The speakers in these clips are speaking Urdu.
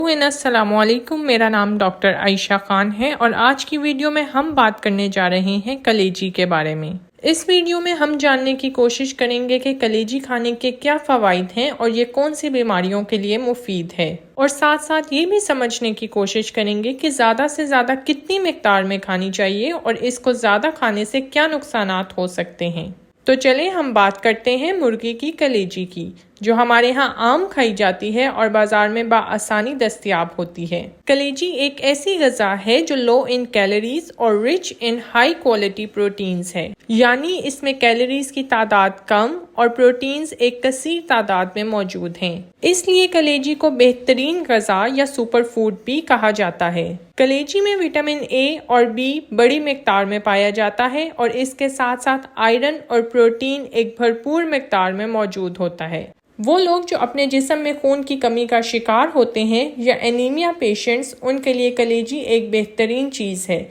السلام علیکم، میرا نام ڈاکٹر عائشہ خان ہے اور آج کی ویڈیو میں ہم بات کرنے جا رہے ہیں کلیجی کے بارے میں۔ اس ویڈیو میں ہم جاننے کی کوشش کریں گے کہ کلیجی کھانے کے کیا فوائد ہیں اور یہ کون سی بیماریوں کے لیے مفید ہے، اور ساتھ ساتھ یہ بھی سمجھنے کی کوشش کریں گے کہ زیادہ سے زیادہ کتنی مقدار میں کھانی چاہیے اور اس کو زیادہ کھانے سے کیا نقصانات ہو سکتے ہیں۔ تو چلیں ہم بات کرتے ہیں مرغی کی کلیجی کی، جو ہمارے ہاں عام کھائی جاتی ہے اور بازار میں بآسانی دستیاب ہوتی ہے۔ کلیجی ایک ایسی غذا ہے جو لو ان کیلوریز اور rich in high quality proteins ہے، یعنی اس میں کیلوریز کی تعداد کم اور پروٹینز ایک کثیر تعداد میں موجود ہیں۔ اس لیے کلیجی کو بہترین غذا یا سپر فوڈ بھی کہا جاتا ہے۔ کلیجی میں وٹامن اے اور بی بڑی مقدار میں پایا جاتا ہے اور اس کے ساتھ ساتھ آئرن اور پروٹین ایک بھرپور مقدار میں موجود ہوتا ہے۔ وہ لوگ جو اپنے جسم میں خون کی کمی کا شکار ہوتے ہیں یا انیمیا پیشنٹس، ان کے لیے کلیجی ایک بہترین چیز ہے،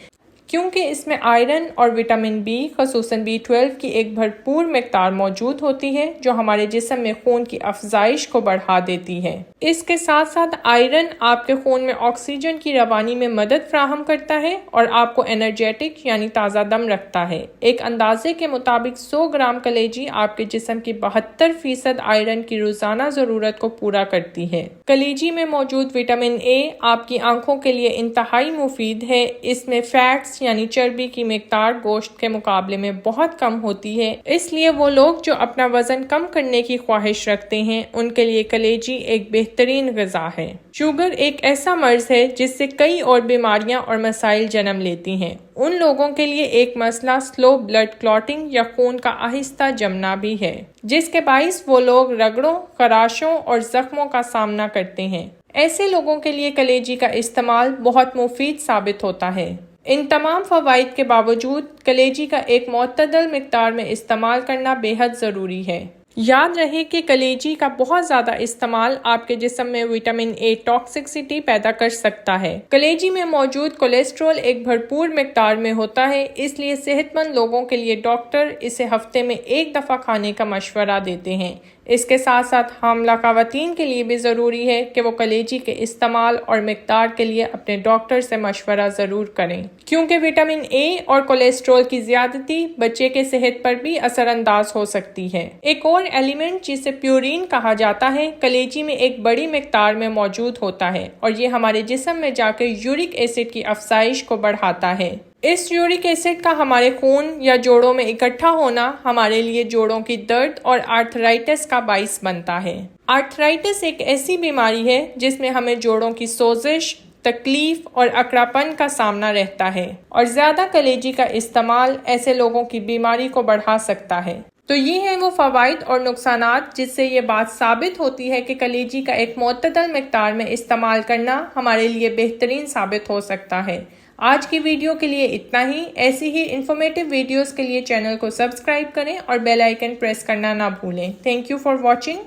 کیونکہ اس میں آئرن اور وٹامن بی خصوصاً B12 کی ایک بھرپور مقدار موجود ہوتی ہے جو ہمارے جسم میں خون کی افزائش کو بڑھا دیتی ہے۔ اس کے ساتھ ساتھ آئرن آپ کے خون میں آکسیجن کی روانی میں مدد فراہم کرتا ہے اور آپ کو انرجیٹک یعنی تازہ دم رکھتا ہے۔ ایک اندازے کے مطابق 100 گرام کلیجی آپ کے جسم کی 72% آئرن کی روزانہ ضرورت کو پورا کرتی ہے۔ کلیجی میں موجود وٹامن اے آپ کی آنکھوں کے لیے انتہائی مفید ہے۔ اس میں فیٹس یعنی چربی کی مقدار گوشت کے مقابلے میں بہت کم ہوتی ہے، اس لیے وہ لوگ جو اپنا وزن کم کرنے کی خواہش رکھتے ہیں ان کے لیے کلیجی ایک بہترین غذا ہے۔ شوگر ایک ایسا مرض ہے جس سے کئی اور بیماریاں اور مسائل جنم لیتی ہیں۔ ان لوگوں کے لیے ایک مسئلہ سلو بلڈ کلاٹنگ یا خون کا آہستہ جمنا بھی ہے، جس کے باعث وہ لوگ رگڑوں، خراشوں اور زخموں کا سامنا کرتے ہیں۔ ایسے لوگوں کے لیے کلیجی کا استعمال بہت مفید ثابت ہوتا ہے۔ ان تمام فوائد کے باوجود کلیجی کا ایک معتدل مقدار میں استعمال کرنا بے حد ضروری ہے۔ یاد رہے کہ کلیجی کا بہت زیادہ استعمال آپ کے جسم میں وٹامن اے ٹاکسیسٹی پیدا کر سکتا ہے۔ کلیجی میں موجود کولیسٹرول ایک بھرپور مقدار میں ہوتا ہے، اس لیے صحت مند لوگوں کے لیے ڈاکٹر اسے ہفتے میں 1 دفعہ کھانے کا مشورہ دیتے ہیں۔ اس کے ساتھ ساتھ حاملہ خواتین کے لیے بھی ضروری ہے کہ وہ کلیجی کے استعمال اور مقدار کے لیے اپنے ڈاکٹر سے مشورہ ضرور کریں، کیونکہ وٹامن اے اور کولیسٹرول کی زیادتی بچے کے صحت پر بھی اثر انداز ہو سکتی ہے۔ ایک اور ایلیمنٹ جسے پیورین کہا جاتا ہے، کلیجی میں ایک بڑی مقدار میں موجود ہوتا ہے اور یہ ہمارے جسم میں جا کے یورک ایسڈ کی افزائش کو بڑھاتا ہے۔ اس یورک ایسڈ کا ہمارے خون یا جوڑوں میں اکٹھا ہونا ہمارے لیے جوڑوں کی درد اور آرتھرائٹس کا باعث بنتا ہے۔ آرتھرائٹس ایک ایسی بیماری ہے جس میں ہمیں جوڑوں کی سوزش، تکلیف اور اکڑاپن کا سامنا رہتا ہے، اور زیادہ کلیجی کا استعمال ایسے لوگوں کی بیماری کو بڑھا سکتا ہے۔ تو یہ ہیں وہ فوائد اور نقصانات جس سے یہ بات ثابت ہوتی ہے کہ کلیجی کا ایک معتدل مقدار میں استعمال کرنا ہمارے لیے بہترین ثابت ہو سکتا ہے۔ آج کی ویڈیو کے لیے اتنا ہی۔ ایسی ہی انفارمیٹیو ویڈیوز کے لیے چینل کو سبسکرائب کریں اور بیل آئیکن پریس کرنا نہ بھولیں۔ Thank you for watching.